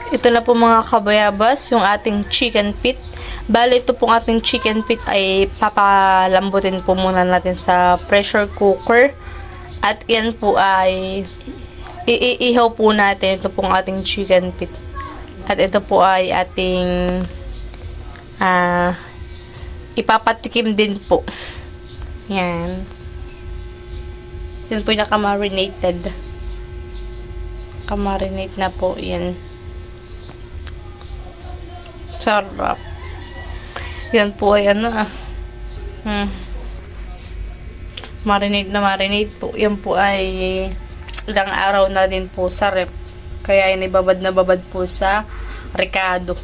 Ito na po mga kabayabas, yung ating chicken feet. Bale, ito pong ating chicken feet ay papalambutin po muna natin sa pressure cooker. At yan po ay iihaw po natin ito pong ating chicken feet. At ito po ay ating ipapatikim din po. Yan. Yan po yung naka-marinated. Naka-marinate na po yan. Sarap. Yan po ay marinate na marinate po. Yan po ay ilang araw na din po sa rep. Kaya ay nababad na babad po sa rekado.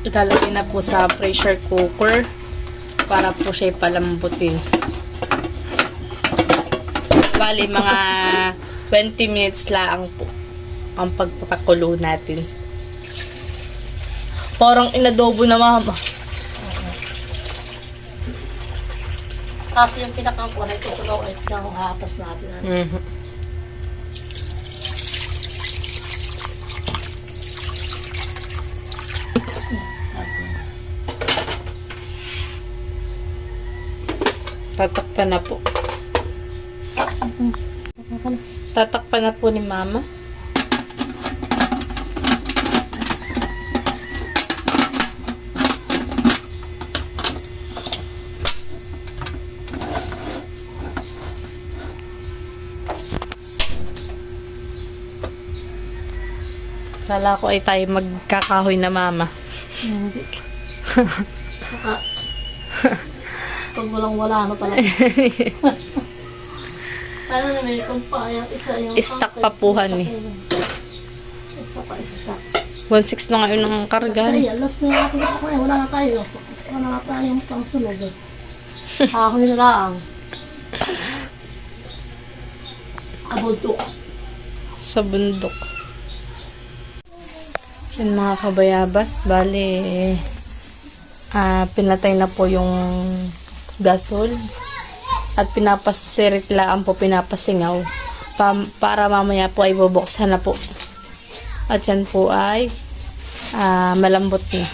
Ilalagay na po sa pressure cooker para po siya palambutin. Bali, mga 20 minutes lang po ang pagpapakulo natin. Parang inadobo na mama. Kasi yung pinakangkuhan ay tutugaw ay hapas natin. Tatakpan na po. Tatakpan na po ni mama. Kala ko ay tayo magkakahoy na mama. Hindi. Pag walang-wala na talaga. Ano na may kumpa, yung isa yung Stock pa puhan eh. Isa pa stock. 1.6 na ngayon ang kargan. Ay, alas na natin ako eh. Wala na tayo. Wala na tayong pangsunod eh. Ako na lang. Abundok. Sa bundok. Yan mga kabayabas. Bali, pinatay na po yung gasol. At pinapasiritlaan po, pinapasingaw. Para mamaya po ay bubuksan na po. At yan po ay malambot na.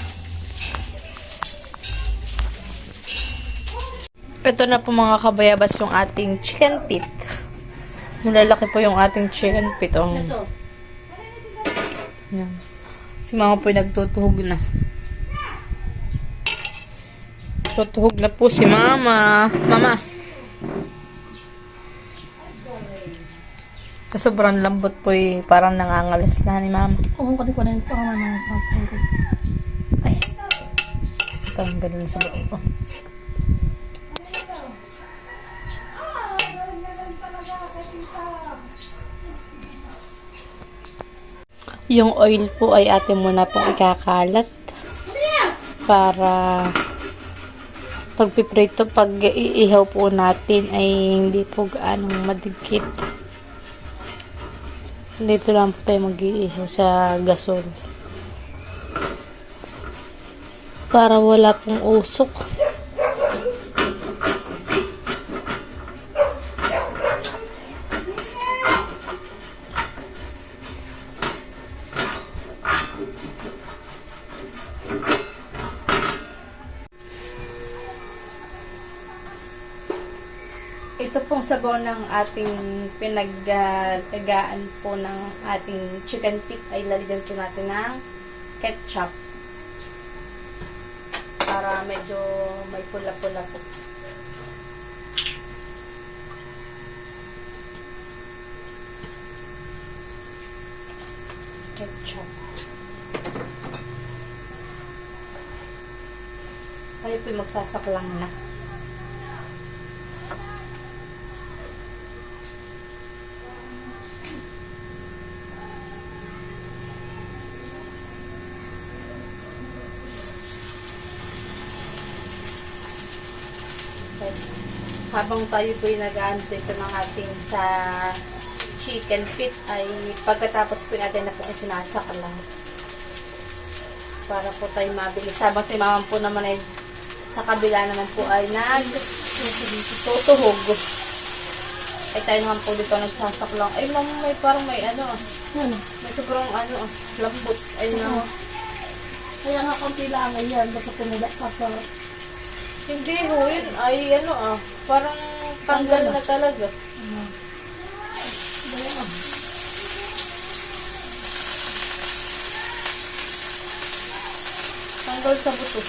Ito na po mga kabayabas yung ating chicken feet. Malalaki po yung ating chicken feet. Oh. Ito. Yan. Si mama po ay nagtutuhog na. Tutuhog na po si mama. Mama. Sobrang lambot po eh. Parang nangangalas na ni mama. Oo, kasi ko na yung pangalan ng Ay. Ito ang ganun sa buo ko. Yung oil po ay atin muna pong ikakalat. Para pagpiprito, pag iihaw po natin ay hindi po gaanong madikit. Dito lang po tayo mag-iihaw sa gasol. Para wala pong usok. Ito pong sabaw ng ating pinagtagaan po ng ating chicken feet ay lalagyan po natin ng ketchup. Para medyo may pula-pula po. Ketchup. Tayo po magsasaklang na. Habang tayo po yung nag-aantay ito ng ating sa chicken feet ay pagkatapos po natin na po ay sinasaklang para po tayo mabilis. Habang si mama po naman ay sa kabila naman po ay nagtutuhog. Ay tayo naman po dito nagsasaklang. Ay mama, may parang may ano. Ano? May sobrang lambot. Ay na. Kaya nga konti lang yan. Basta pinula ka sa... Hindi ho, yun ay parang tanggal na talaga. Tanggal sa buto.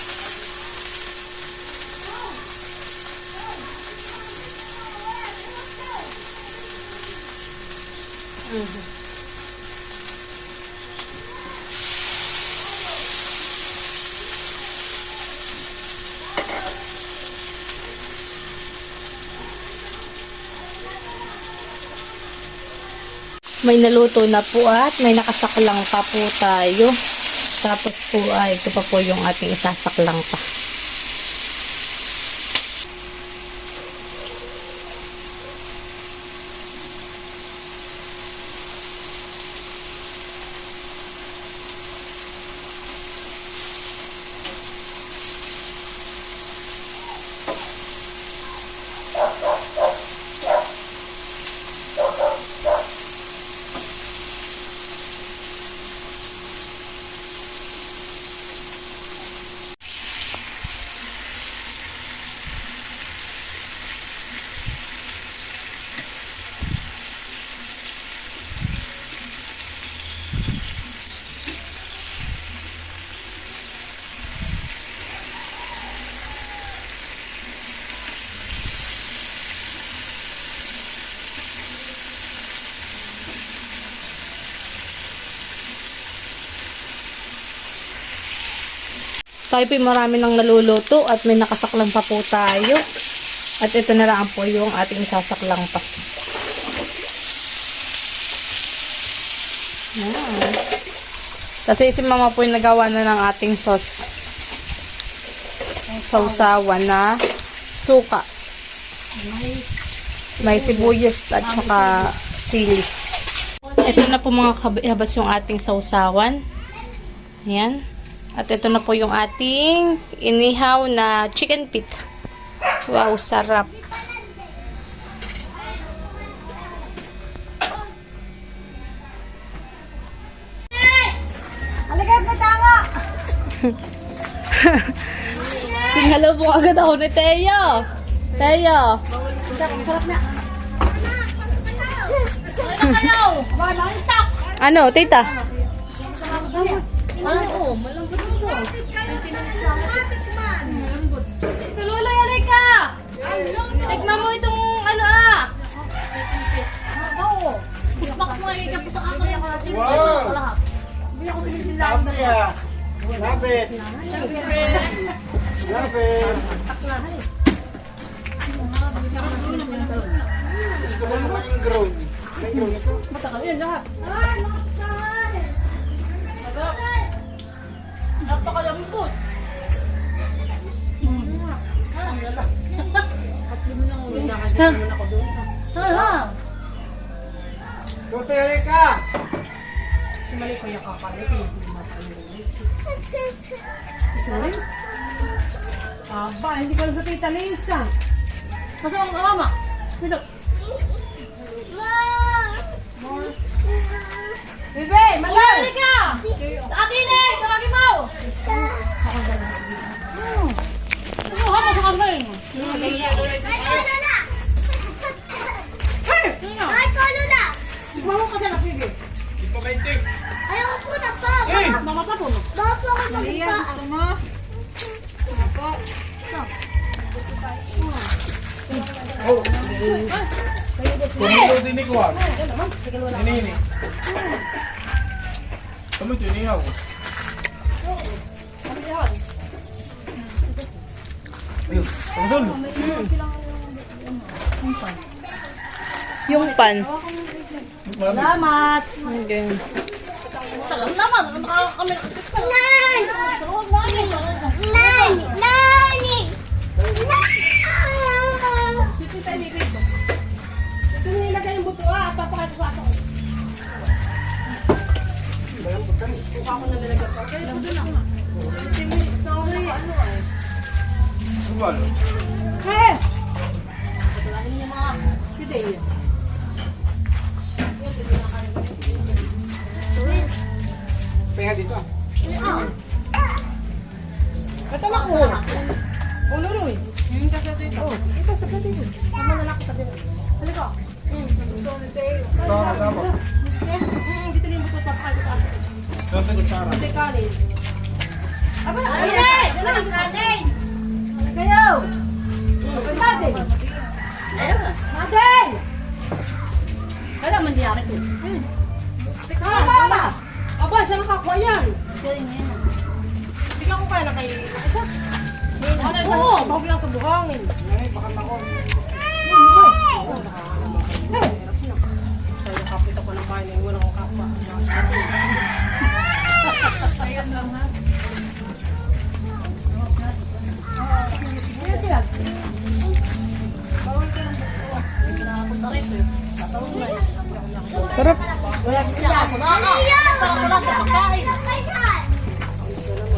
May naluto na po at may nakasaklang pa po tayo. Tapos po ay ito pa po yung ating isasaklang pa. Tayo po marami nang naluluto at may nakasaklang pa po tayo. At ito na lang po yung ating sasaklang pa. Yan. Kasi si mama po yung nagawa na ng ating sauce. Sausawan na suka. May sibuyas at saka sili. Ito na po mga kababas yung ating sausawan. Yan. At ito na po yung ating inihaw na chicken feet. Wow, sarap. Halika na tama! Singhalo po agad ako ni Teo. Teo. Masarap na. Ano, tita? Oo, malambot ito. Kululoy, halika! Tikman mo itong Oo. Bakit mo halika po sa akin yung ating sa lahat? Hindi ako pinipilaan na rin. Lapit! Lapit! Gusto mo naman yung ground. May ground ito. Matakal yan lahat. Ay, makakay! Napakalambot. Tuti, halika! Mali ko yung kakalit. Isa rin? Aba, hindi ko lang sa tita Lisa. Masama ang mama. Dito. Bebe, malay! Halika! Atin eh! Tawagin mo! Ano ha? Sa kamay. Mama ko siya na, Bebe. Ayaw po na pa. Mama pa po. Baka po ako Malia, magpa. gusto mo? Ako. Tumilo din ni Kuwan. Nini. Kamu tinihaw. Ayun, tungtol. Yung pan. Salamat. Okay. Tagal naman. Nakakami na. Nay! Nay! Nani! Ito na ilagay yung buto at papakita ko sa akin. Mukha ko na nilagay pa. Kaya doon lang. 10 minutes na ako na Kuwan. Hey! Si Dale. Tenga dito ah. Ito na ko. Ululoy. Yung kasi dito. Ito sa dito. Tama na lang sa dito. Halika. Ito na tayo. Tama. Dito na yung buto papakain sa atin. Doon sa kutsara. Hindi kanin. Aba na. Anin! Ano si Anin? Ano kayo? Madeng! Madeng! Wala man di akin ito. Aba! Aba, saan nakakuha yan? Bigyan ko kaya na kay isa. Oo! Mahog lang sa buhangin. Ay, bakit ako? Sa'yo kapit ako ng kain. Wala akong kapa. Ayan lang ha. Ayan yan. Bawal ka ng buko. May kinakapunta rin ito. Tatawag na yun. Sarap. Wala kaya mo na ka. Para wala sa pagkain.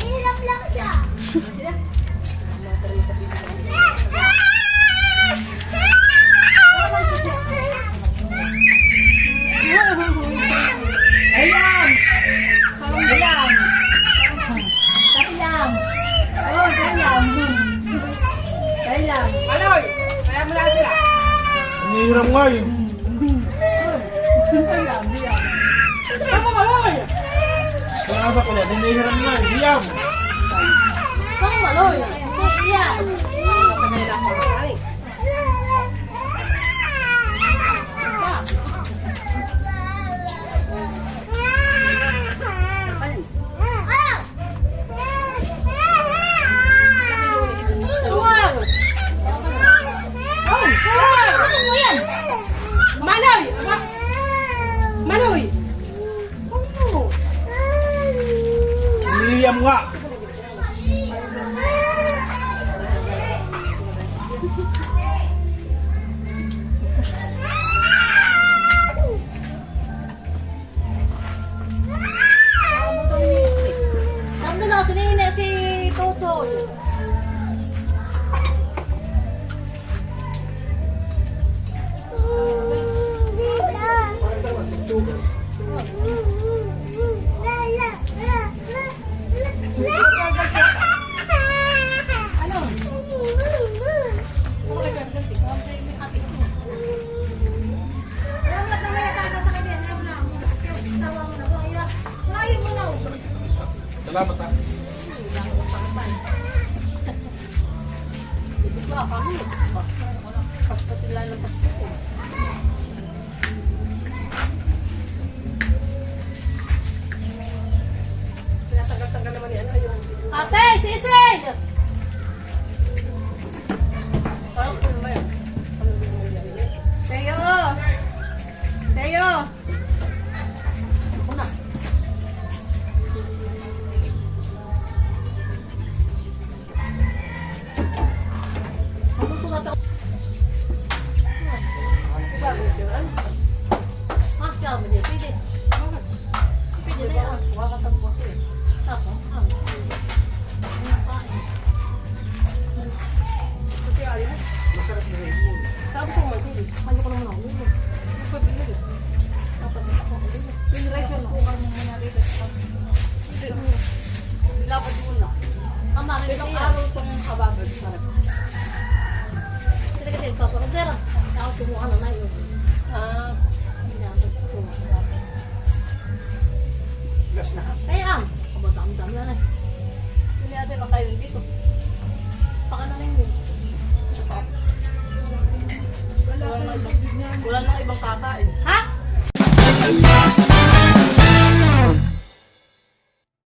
Hirap lang siya. Ayan! Ayan! Ayan! Oh, ayan! Ayan! Aloy! Kaya mo na sila! Hinihiram nga eh. Ayan! Ayan! Tama ka, Aloy! Kaya ba ko na, hinihiram nga eh. Hiyam. Tama ka, Aloy! Ayan! Patagay na ako. Ay! Tuwag! Oh! Ano mo yan? Maloy! Aba! Maloy! Ano? Hiyam nga. Nandun na kasi nina si Totoy. Ano? Salamat ah. Pasko sila ng pasko. Tanggal naman yan. Ate! Sisig! Parang ano ba yan? Teo! Teo! Ako na. Ano ito natin? Mas kaya mo niya. Pwede. Pwede na yan. Wakatagpo ko eh. Tapos, Masarap na rin yun. sabi sa mga sili. Ano ko naman ako? Hindi ko pinili. Tapos ako. Pinrice yun ako. Hindi. Bilapad muna. Amarin siya. Ilang araw itong kababag. Sila kasi nagpaparobera. Ako kumuha na yun. Hindi ako kumuha. Gas na. Kaya ang. Kabata-dami na na. Hindi natin makain dito. Pakananin mo. Wala nang ibang kakain. Ha?